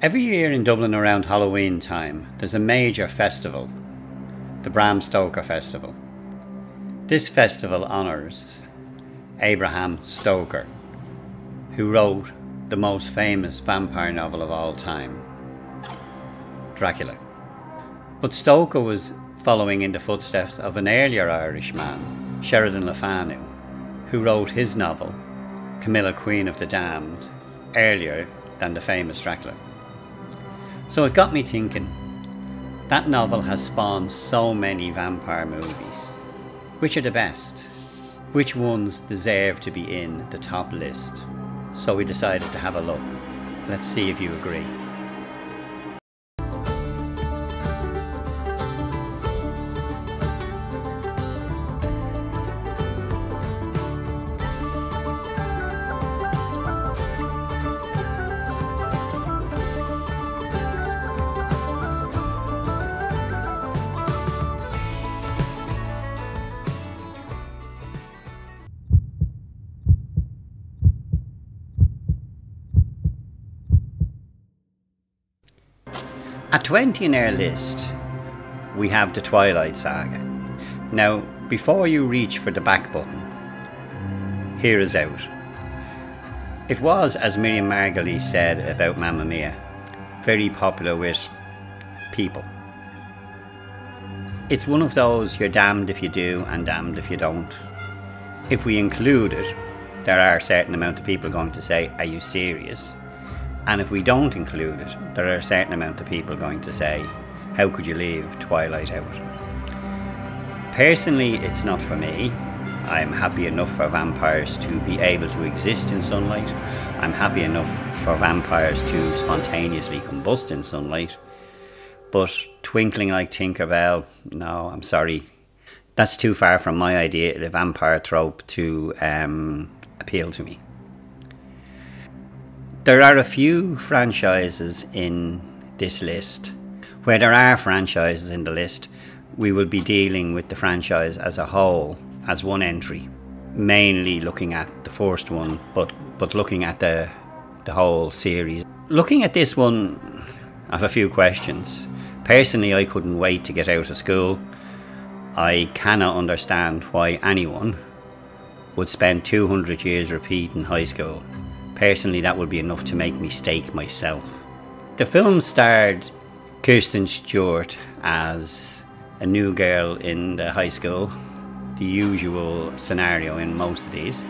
Every year in Dublin around Halloween time, there's a major festival, the Bram Stoker Festival. This festival honours Abraham Stoker, who wrote the most famous vampire novel of all time, Dracula. But Stoker was following in the footsteps of an earlier Irish man, Sheridan Le Fanu, who wrote his novel, Camilla Queen of the Damned, earlier than the famous Dracula. So it got me thinking, that novel has spawned so many vampire movies. Which are the best? Which ones deserve to be in the top list? So we decided to have a look. Let's see if you agree. At 20 in our list, we have the Twilight Saga. Now, before you reach for the back button, here is out. It was, as Miriam Margolyes said about Mamma Mia, very popular with people. It's one of those you're damned if you do and damned if you don't. If we include it, there are a certain amount of people going to say, "Are you serious?" And if we don't include it, there are a certain amount of people going to say, "How could you leave Twilight out?" Personally, it's not for me. I'm happy enough for vampires to be able to exist in sunlight. I'm happy enough for vampires to spontaneously combust in sunlight. But twinkling like Tinkerbell, no, I'm sorry. That's too far from my idea of the vampire trope to appeal to me. There are a few franchises in this list. Where there are franchises in the list, we will be dealing with the franchise as a whole, as one entry. Mainly looking at the first one, but looking at the whole series. Looking at this one, I have a few questions. Personally, I couldn't wait to get out of school. I cannot understand why anyone would spend 200 years repeating high school. Personally, that would be enough to make me stake myself. The film starred Kristen Stewart as a new girl in the high school, the usual scenario in most of these,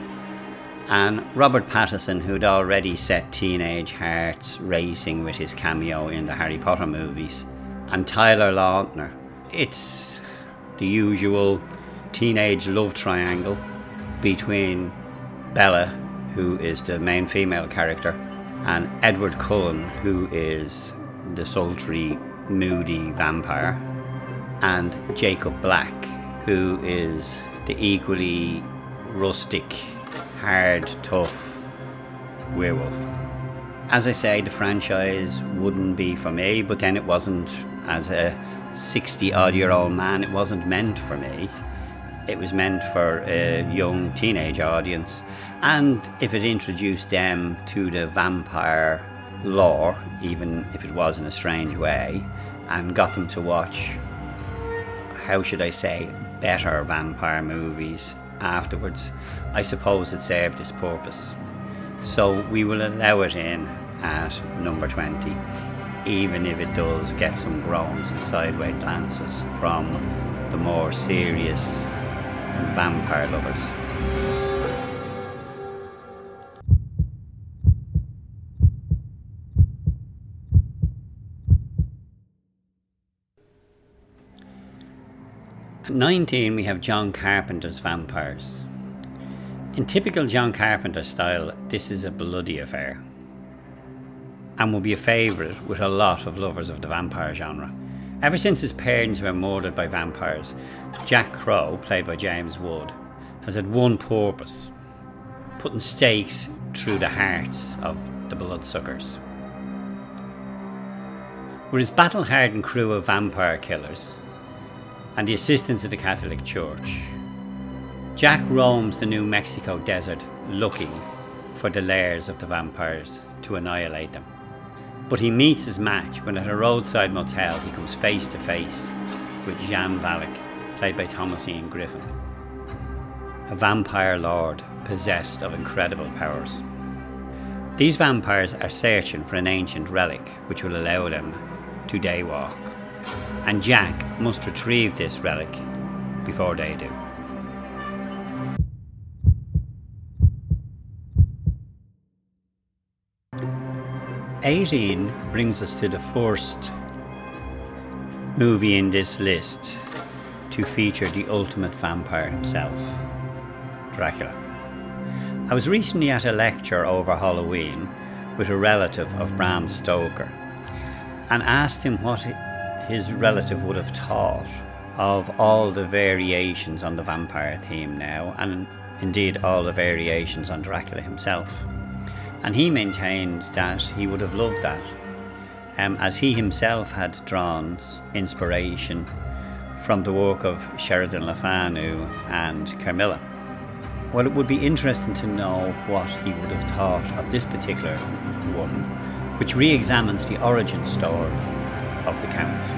and Robert Pattinson, who'd already set teenage hearts racing with his cameo in the Harry Potter movies, and Tyler Lautner. It's the usual teenage love triangle between Bella, who is the main female character, and Edward Cullen, who is the sultry, moody vampire, and Jacob Black, who is the equally rustic, hard, tough werewolf. As I say, the franchise wouldn't be for me, but then it wasn't, as a 60-odd-year-old man, it wasn't meant for me. It was meant for a young teenage audience, and if it introduced them to the vampire lore, even if it was in a strange way, and got them to watch, how should I say, better vampire movies afterwards, I suppose it served its purpose. So we will allow it in at number 20, even if it does get some groans and sideways glances from the more serious vampire lovers. At 19 we have John Carpenter's Vampires. In typical John Carpenter style, this is a bloody affair, and will be a favourite with a lot of lovers of the vampire genre. Ever since his parents were murdered by vampires, Jack Crow, played by James Wood, has had one purpose: putting stakes through the hearts of the bloodsuckers. With his battle-hardened crew of vampire killers and the assistance of the Catholic Church, Jack roams the New Mexico desert looking for the lairs of the vampires to annihilate them. But he meets his match when at a roadside motel he comes face to face with Jan Valak, played by Thomas Ian Griffin, a vampire lord possessed of incredible powers. These vampires are searching for an ancient relic which will allow them to daywalk, and Jack must retrieve this relic before they do. '18 brings us to the first movie in this list to feature the ultimate vampire himself, Dracula. I was recently at a lecture over Halloween with a relative of Bram Stoker and asked him what his relative would have thought of all the variations on the vampire theme now, and indeed all the variations on Dracula himself. And he maintained that he would have loved that, as he himself had drawn inspiration from the work of Sheridan Le Fanu and Carmilla. Well, it would be interesting to know what he would have thought of this particular one, which re-examines the origin story of the Count.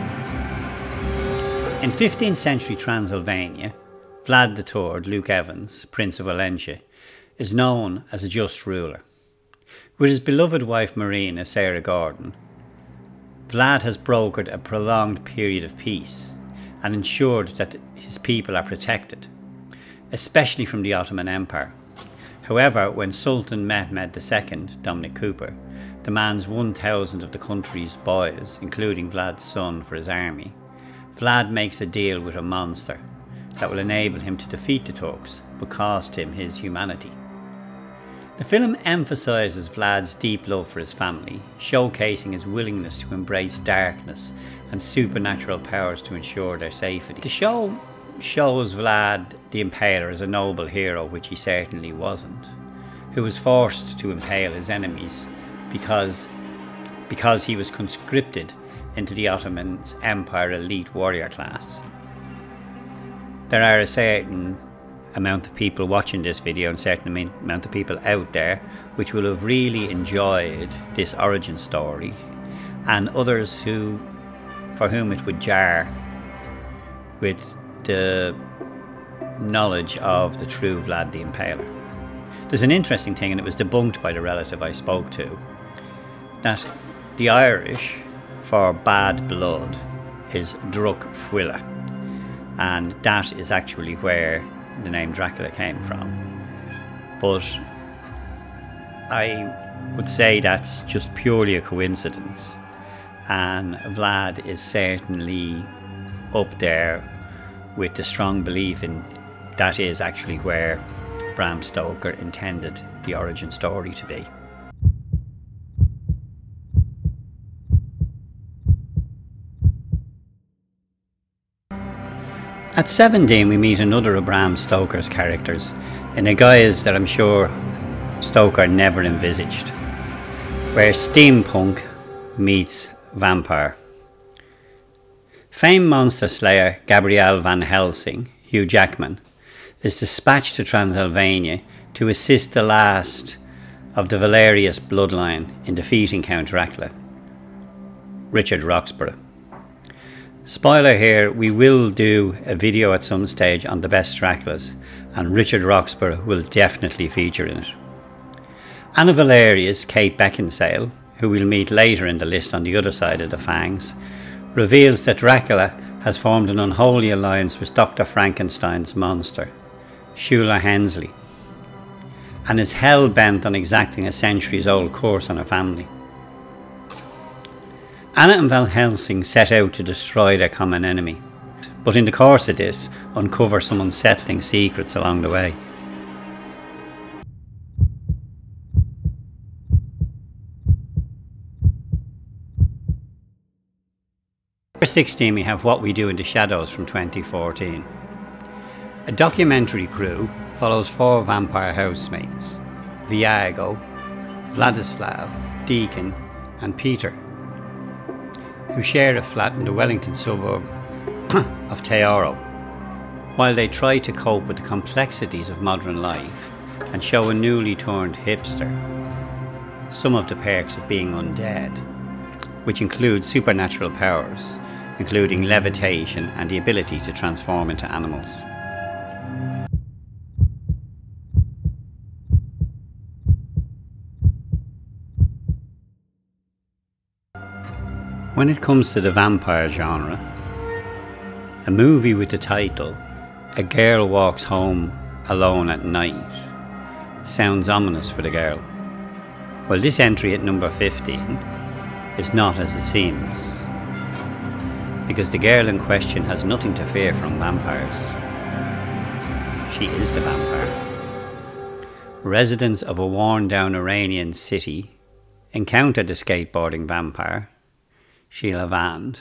In 15th century Transylvania, Vlad III, Luke Evans, Prince of Valentia, is known as a just ruler. With his beloved wife Marina, Sarah Gordon, Vlad has brokered a prolonged period of peace and ensured that his people are protected, especially from the Ottoman Empire. However, when Sultan Mehmed II, Dominic Cooper, demands 1,000 of the country's boys, including Vlad's son, for his army, Vlad makes a deal with a monster that will enable him to defeat the Turks, but cost him his humanity. The film emphasises Vlad's deep love for his family, showcasing his willingness to embrace darkness and supernatural powers to ensure their safety. The show shows Vlad the Impaler as a noble hero, which he certainly wasn't, who was forced to impale his enemies because he was conscripted into the Ottoman Empire elite warrior class. There are a certain amount of people watching this video and a certain amount of people out there which will have really enjoyed this origin story, and others for whom it would jar with the knowledge of the true Vlad the Impaler. There's an interesting thing, and it was debunked by the relative I spoke to, that the Irish for bad blood is Druc Fuile, and that is actually where the name Dracula came from. But I would say that's just purely a coincidence, and Vlad is certainly up there with the strong belief in that is actually where Bram Stoker intended the origin story to be. At 17 we meet another of Bram Stoker's characters in a guise that I'm sure Stoker never envisaged, where steampunk meets vampire. Famed monster slayer Gabriel Van Helsing, Hugh Jackman, is dispatched to Transylvania to assist the last of the Valerius bloodline in defeating Count Dracula, Richard Roxburgh. Spoiler here, we will do a video at some stage on the best Draculas, and Richard Roxburgh will definitely feature in it. Anna Valerius, Kate Beckinsale, who we'll meet later in the list on the other side of the fangs, reveals that Dracula has formed an unholy alliance with Dr. Frankenstein's monster, Shula Hensley, and is hell-bent on exacting a centuries-old curse on her family. Anna and Van Helsing set out to destroy their common enemy, but in the course of this, uncover some unsettling secrets along the way. Number 16 we have What We Do in the Shadows from 2014. A documentary crew follows 4 vampire housemates, Viago, Vladislav, Deacon and Peter, who share a flat in the Wellington suburb of Teoro, while they try to cope with the complexities of modern life and show a newly turned hipster some of the perks of being undead. which includes supernatural powers, including levitation and the ability to transform into animals. When it comes to the vampire genre, a movie with the title "A Girl Walks Home Alone at Night" sounds ominous for the girl. Well, this entry at number 15 is not as it seems, because the girl in question has nothing to fear from vampires. She is the vampire. Residents of a worn-down Iranian city encounter the skateboarding vampire, Sheila Vand,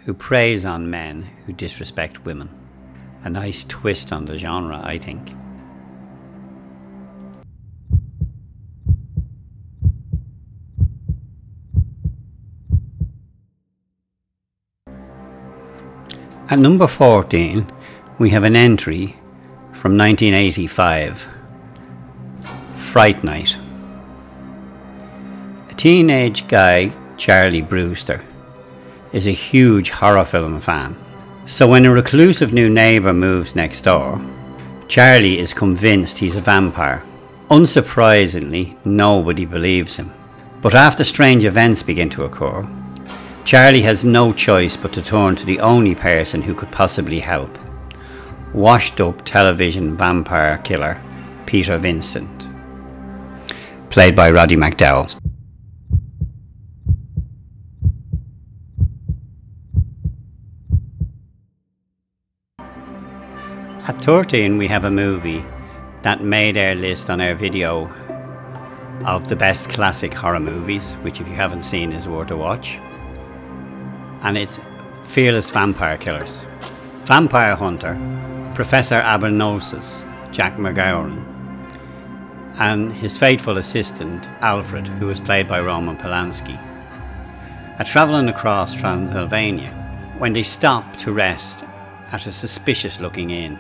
who preys on men who disrespect women. A nice twist on the genre, I think. At number 14, we have an entry from 1985, Fright Night. A teenage guy, Charlie Brewster, is a huge horror film fan. So when a reclusive new neighbour moves next door, Charlie is convinced he's a vampire. Unsurprisingly, nobody believes him. But after strange events begin to occur, Charlie has no choice but to turn to the only person who could possibly help: washed up television vampire killer Peter Vincent, played by Roddy McDowall. At 13, we have a movie that made our list on our video of the best classic horror movies, which if you haven't seen is worth a watch. And it's Fearless Vampire Killers. Vampire hunter Professor Abernosus, Jack McGowan, and his faithful assistant Alfred, who was played by Roman Polanski, are travelling across Transylvania when they stop to rest at a suspicious looking inn.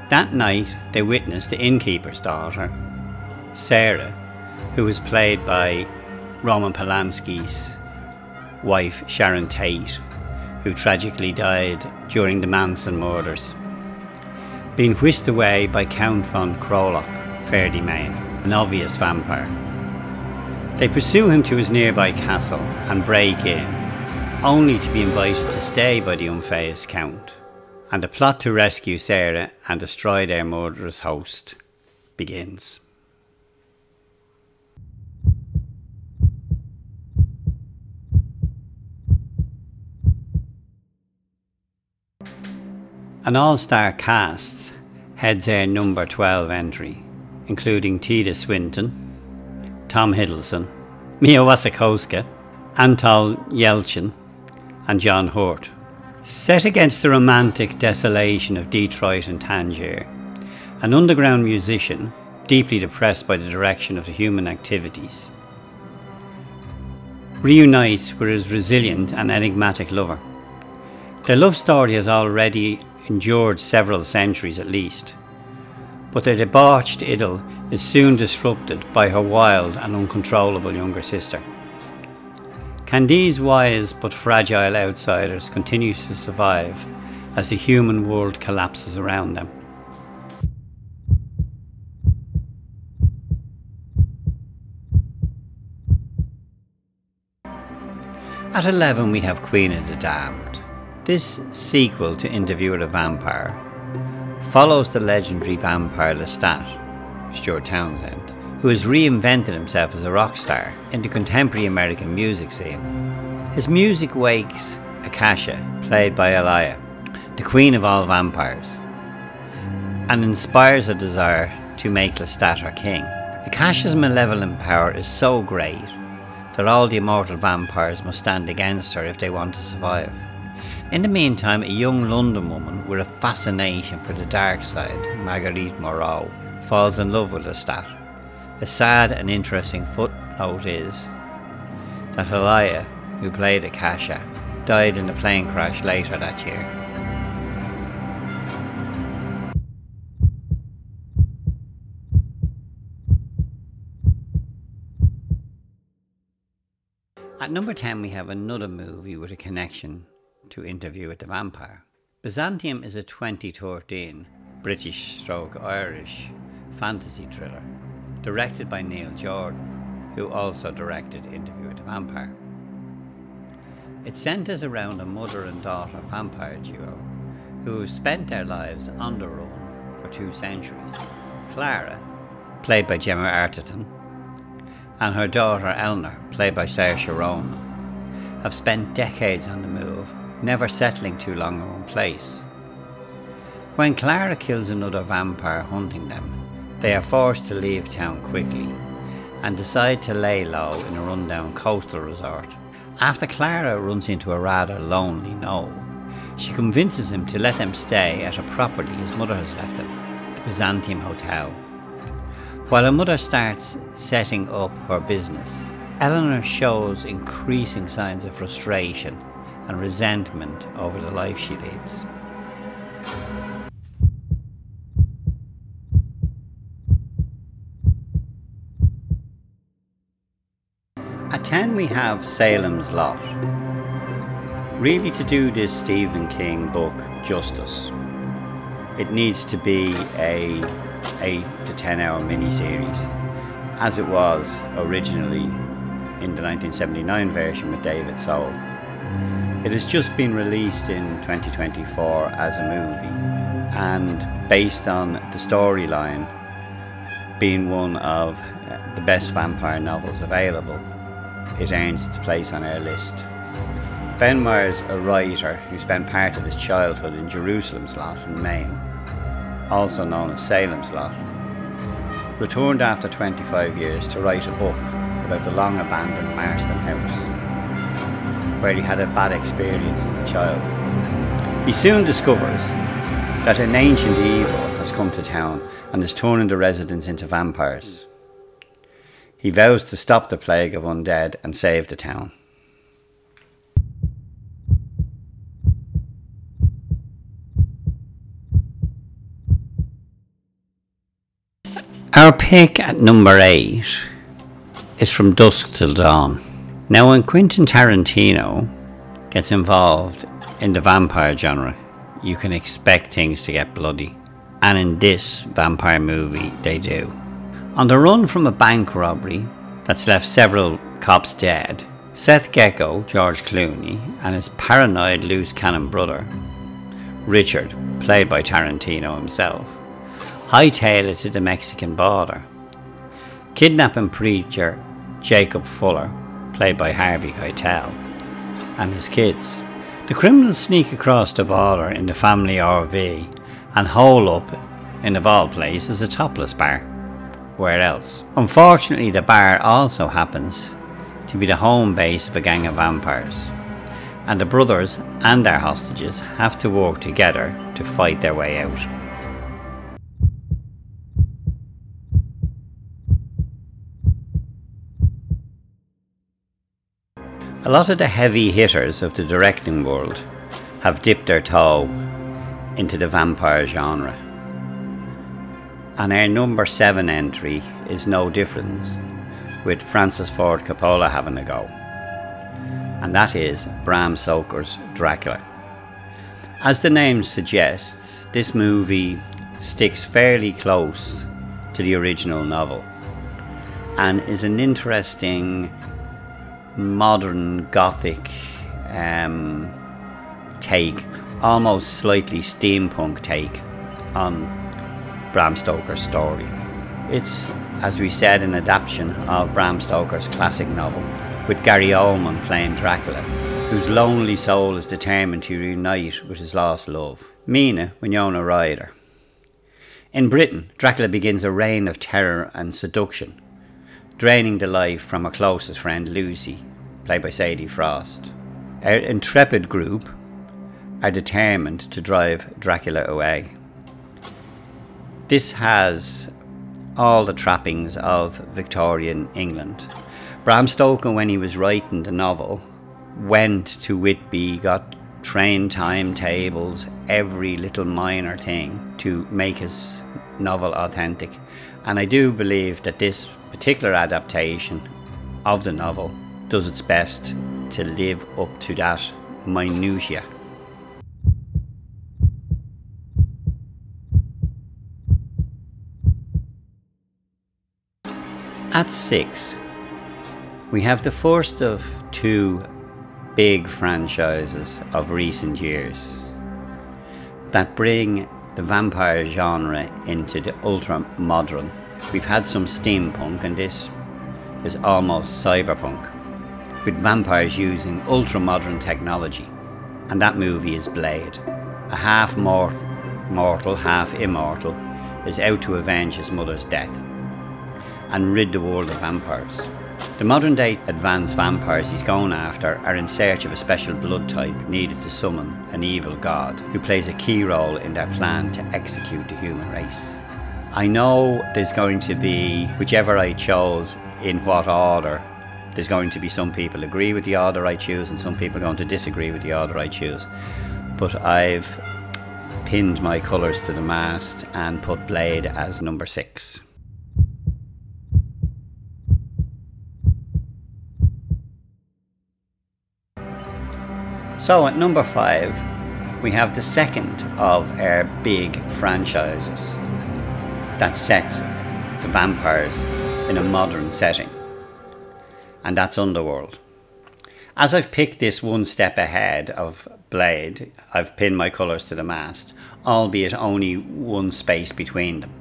That night they witness the innkeeper's daughter, Sarah, who was played by Roman Polanski's wife Sharon Tate, who tragically died during the Manson murders, being whisked away by Count von Krolok Ferdinand, an obvious vampire. They pursue him to his nearby castle and break in, only to be invited to stay by the unfazed Count. And the plot to rescue Sarah and destroy their murderous host begins. An all-star cast heads our number 12 entry, including Tilda Swinton, Tom Hiddleston, Mia Wasikowska, Anton Yelchin and John Hurt. Set against the romantic desolation of Detroit and Tangier, an underground musician, deeply depressed by the direction of the human activities, reunites with his resilient and enigmatic lover. Their love story has already endured several centuries at least, but their debauched idyll is soon disrupted by her wild and uncontrollable younger sister. Can these wise but fragile outsiders continue to survive as the human world collapses around them? At 11 we have Queen of the Damned. This sequel to Interview with a Vampire follows the legendary vampire Lestat, Stuart Townsend, who has reinvented himself as a rock star in the contemporary American music scene. His music wakes Akasha, played by Elia, the queen of all vampires, and inspires a desire to make Lestat her king. Akasha's malevolent power is so great that all the immortal vampires must stand against her if they want to survive. In the meantime, a young London woman with a fascination for the dark side, Marguerite Moreau, falls in love with Lestat. A sad and interesting footnote is that Elia, who played Akasha, died in a plane crash later that year. At number 10 we have another movie with a connection to Interview with the Vampire. Byzantium is a 2013 British/Irish fantasy thriller directed by Neil Jordan, who also directed Interview with the Vampire. It centres around a mother and daughter vampire duo who have spent their lives on the run for 2 centuries. Clara, played by Gemma Arterton, and her daughter Eleanor, played by Saoirse Ronan, have spent decades on the move, never settling too long in one place. When Clara kills another vampire hunting them, they are forced to leave town quickly and decide to lay low in a rundown coastal resort. After Clara runs into a rather lonely Noel, she convinces him to let them stay at a property his mother has left him, the Byzantium Hotel. While her mother starts setting up her business, Eleanor shows increasing signs of frustration and resentment over the life she leads. At 10 we have Salem's Lot. Really, to do this Stephen King book justice, it needs to be a 8 to 10 hour miniseries, as it was originally in the 1979 version with David Soul. It has just been released in 2024 as a movie, and based on the storyline being one of the best vampire novels available, it earns its place on our list. Ben Myers, a writer who spent part of his childhood in Jerusalem's Lot in Maine, also known as Salem's Lot, returned after 25 years to write a book about the long abandoned Marston house, where he had a bad experience as a child. He soon discovers that an ancient evil has come to town and is turning the residents into vampires. He vows to stop the plague of undead and save the town. Our pick at number 8 is From Dusk Till Dawn. Now, when Quentin Tarantino gets involved in the vampire genre, you can expect things to get bloody. And in this vampire movie, they do. On the run from a bank robbery that's left several cops dead, Seth Gecko, George Clooney, and his paranoid loose cannon brother, Richard, played by Tarantino himself, hightail it to the Mexican border, kidnapping preacher Jacob Fuller, played by Harvey Keitel, and his kids. The criminals sneak across the border in the family RV and hole up in, of all places, a topless bar. Where else? Unfortunately, the bar also happens to be the home base of a gang of vampires, and the brothers and their hostages have to work together to fight their way out. A lot of the heavy hitters of the directing world have dipped their toe into the vampire genre, and our number 7 entry is no different, with Francis Ford Coppola having a go, and that is Bram Stoker's Dracula. As the name suggests, this movie sticks fairly close to the original novel and is an interesting modern gothic take, almost slightly steampunk take on Bram Stoker's story. It's, as we said, an adaptation of Bram Stoker's classic novel, with Gary Oldman playing Dracula, whose lonely soul is determined to reunite with his lost love, Mina Winona Ryder. In Britain, Dracula begins a reign of terror and seduction, draining the life from her closest friend Lucy, played by Sadie Frost. Our intrepid group are determined to drive Dracula away. This has all the trappings of Victorian England. Bram Stoker, when he was writing the novel, went to Whitby, got train timetables, every little minor thing to make his novel authentic. And I do believe that this particular adaptation of the novel does its best to live up to that minutiae. At 6, we have the first of two big franchises of recent years that bring the vampire genre into the ultra-modern. We've had some steampunk, and this is almost cyberpunk, with vampires using ultra-modern technology. And that movie is Blade. A half mortal, half immortal is out to avenge his mother's death and rid the world of vampires. The modern day advanced vampires he's going after are in search of a special blood type needed to summon an evil god who plays a key role in their plan to execute the human race. I know there's going to be, whichever I chose in what order, there's going to be some people agree with the order I choose and some people are going to disagree with the order I choose. But I've pinned my colours to the mast and put Blade as number 6. So at number 5, we have the second of our big franchises that sets the vampires in a modern setting, and that's Underworld. As I've picked this one step ahead of Blade, I've pinned my colours to the mast, albeit only one space between them.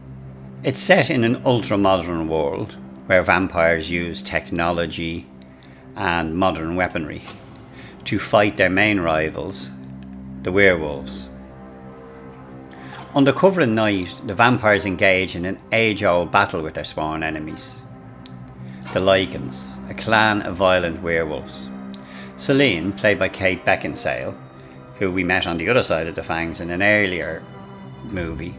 It's set in an ultra-modern world where vampires use technology and modern weaponry to fight their main rivals, the werewolves. Under cover of night, the vampires engage in an age-old battle with their sworn enemies, the Lycans, a clan of violent werewolves. Selene, played by Kate Beckinsale, who we met on the other side of the Fangs in an earlier movie,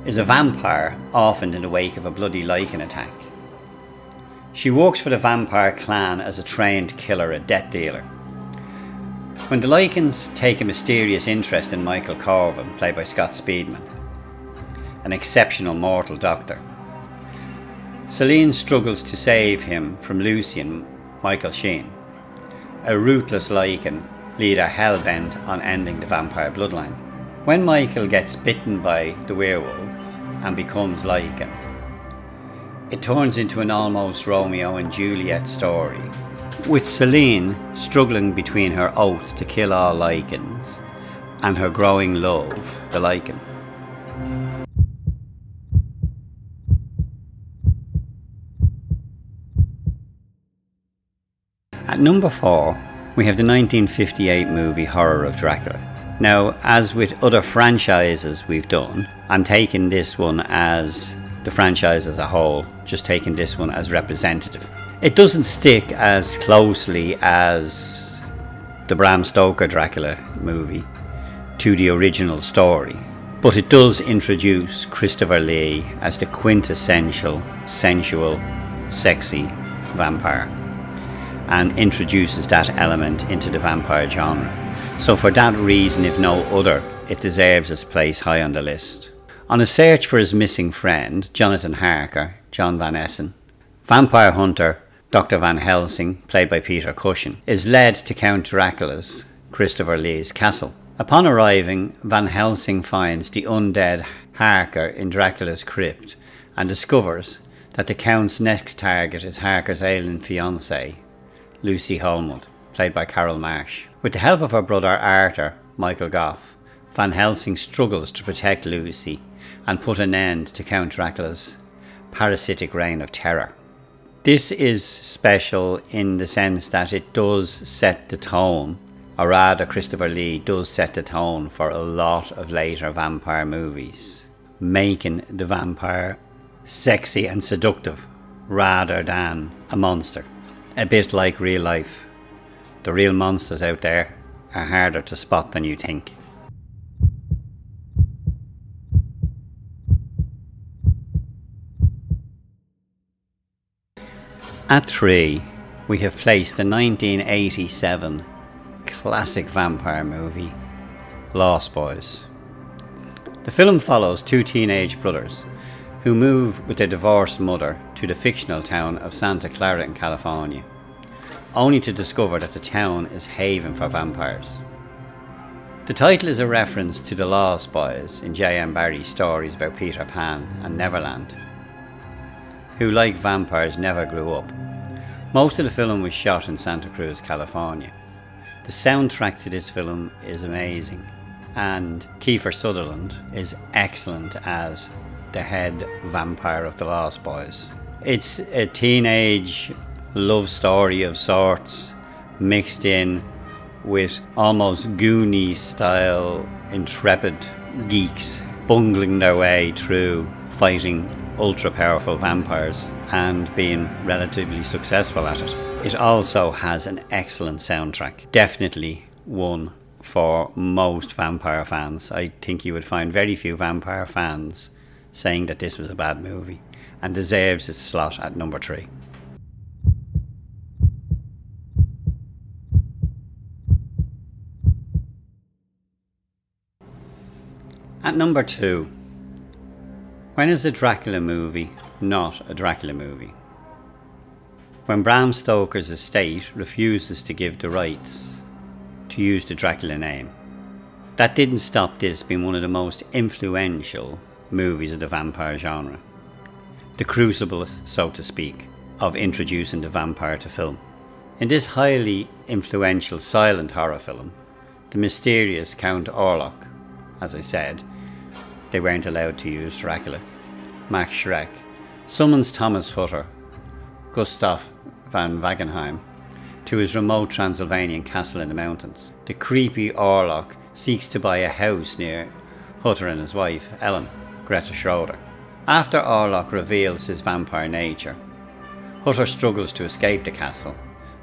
is a vampire orphaned in the wake of a bloody Lycan attack. She works for the vampire clan as a trained killer, a death dealer. When the Lycans take a mysterious interest in Michael Corvin, played by Scott Speedman, an exceptional mortal doctor, Selene struggles to save him from Lucian, Michael Sheen, a ruthless Lycan leader hell-bent on ending the vampire bloodline. When Michael gets bitten by the werewolf and becomes Lycan, it turns into an almost Romeo and Juliet story, with Selene struggling between her oath to kill all Lycans and her growing love, the Lycan. At number 4, we have the 1958 movie Horror of Dracula. Now, as with other franchises we've done, I'm taking this one as the franchise as a whole, just taking this one as representative. It doesn't stick as closely as the Bram Stoker Dracula movie to the original story, but it does introduce Christopher Lee as the quintessential, sensual, sexy vampire, and introduces that element into the vampire genre. So for that reason, if no other, it deserves its place high on the list. On a search for his missing friend, Jonathan Harker, John Van Essen, vampire hunter Dr. Van Helsing, played by Peter Cushing, is led to Count Dracula's, Christopher Lee's castle. Upon arriving, Van Helsing finds the undead Harker in Dracula's crypt and discovers that the Count's next target is Harker's ailing fiancée, Lucy Holmwood, played by Carol Marsh. With the help of her brother Arthur, Michael Gough, Van Helsing struggles to protect Lucy and put an end to Count Dracula's parasitic reign of terror. This is special in the sense that it does set the tone, or rather Christopher Lee does set the tone for a lot of later vampire movies, making the vampire sexy and seductive rather than a monster. A bit like real life. The real monsters out there are harder to spot than you think. At 3, we have placed the 1987 classic vampire movie, Lost Boys. The film follows two teenage brothers who move with their divorced mother to the fictional town of Santa Clara in California. only to discover that the town is haven for vampires. The title is a reference to the Lost Boys in J.M. Barrie's stories about Peter Pan and Neverland, who, like vampires, never grew up. Most of the film was shot in Santa Cruz, California. The soundtrack to this film is amazing, and Kiefer Sutherland is excellent as the head vampire of the Lost Boys. It's a teenage love story of sorts, mixed in with almost Goonies style intrepid geeks bungling their way through fighting ultra powerful vampires and being relatively successful at it. It also has an excellent soundtrack, definitely one for most vampire fans. I think you would find very few vampire fans saying that this was a bad movie, and deserves its slot at number 3. At number 2, when is a Dracula movie not a Dracula movie? When Bram Stoker's estate refuses to give the rights to use the Dracula name. That didn't stop this being one of the most influential movies of the vampire genre. The crucible, so to speak, of introducing the vampire to film. In this highly influential silent horror film, the mysterious Count Orlok, as I said, they weren't allowed to use Dracula. Max Schreck summons Thomas Hutter, Gustav van Wagenheim, to his remote Transylvanian castle in the mountains. The creepy Orlok seeks to buy a house near Hutter and his wife, Ellen, Greta Schroeder. After Orlok reveals his vampire nature, Hutter struggles to escape the castle,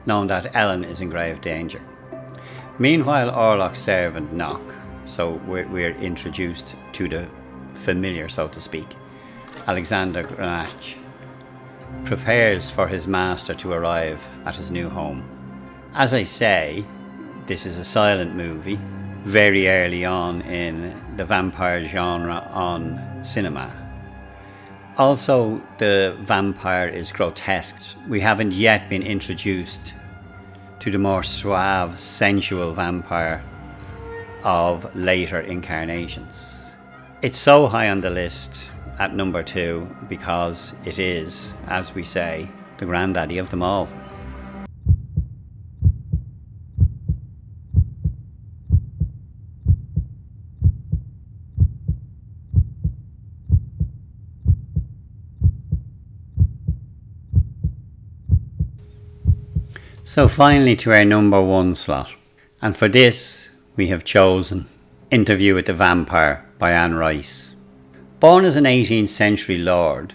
knowing that Ellen is in grave danger. Meanwhile, Orlok's servant Knock, so we're introduced to the familiar, so to speak, Alexander Granach, prepares for his master to arrive at his new home. As I say, this is a silent movie, very early on in the vampire genre on cinema. Also, the vampire is grotesque. We haven't yet been introduced to the more suave, sensual vampire of later incarnations. It's so high on the list at number 2 because it is, as we say, the granddaddy of them all. So finally to our number 1 slot, and for this we have chosen Interview with the Vampire by Anne Rice. Born as an 18th century lord,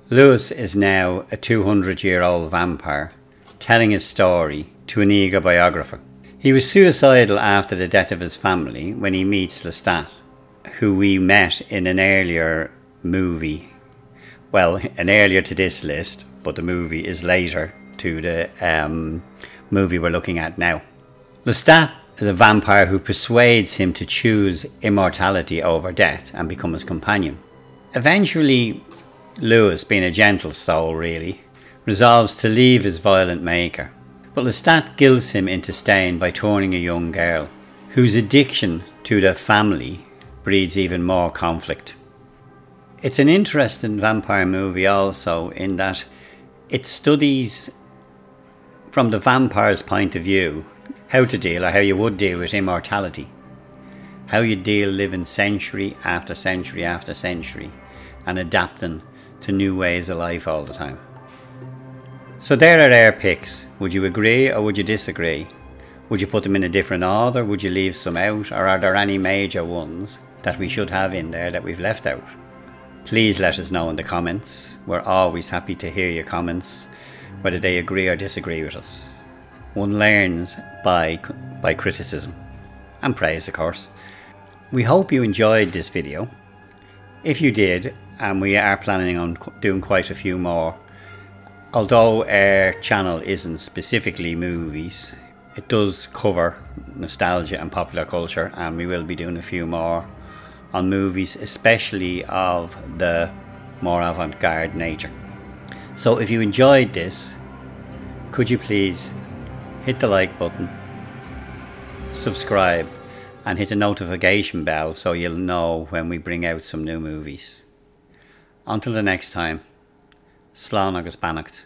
Lewis is now a 200-year-old vampire telling his story to an eager biographer. He was suicidal after the death of his family when he meets Lestat, who we met in an earlier movie. Well, an earlier to this list, but the movie is later to the movie we're looking at now. Lestat is a vampire who persuades him to choose immortality over death and become his companion. Eventually, Lewis, being a gentle soul really, resolves to leave his violent maker. But Lestat guilts him into staying by turning a young girl, whose addiction to the family breeds even more conflict. It's an interesting vampire movie also in that it studies from the vampire's point of view how to deal, or how you would deal with immortality. How you deal living century after century after century and adapting to new ways of life all the time. So there are our picks. Would you agree or would you disagree? Would you put them in a different order? Would you leave some out? Or are there any major ones that we should have in there that we've left out? Please let us know in the comments. We're always happy to hear your comments, whether they agree or disagree with us. One learns by criticism and praise, of course. We hope you enjoyed this video. If you did, and we are planning on doing quite a few more, although our channel isn't specifically movies, it does cover nostalgia and popular culture, and we will be doing a few more on movies, especially of the more avant-garde nature. So if you enjoyed this, could you please hit the like button, subscribe, and hit the notification bell so you'll know when we bring out some new movies. Until the next time, Slán agus beannacht.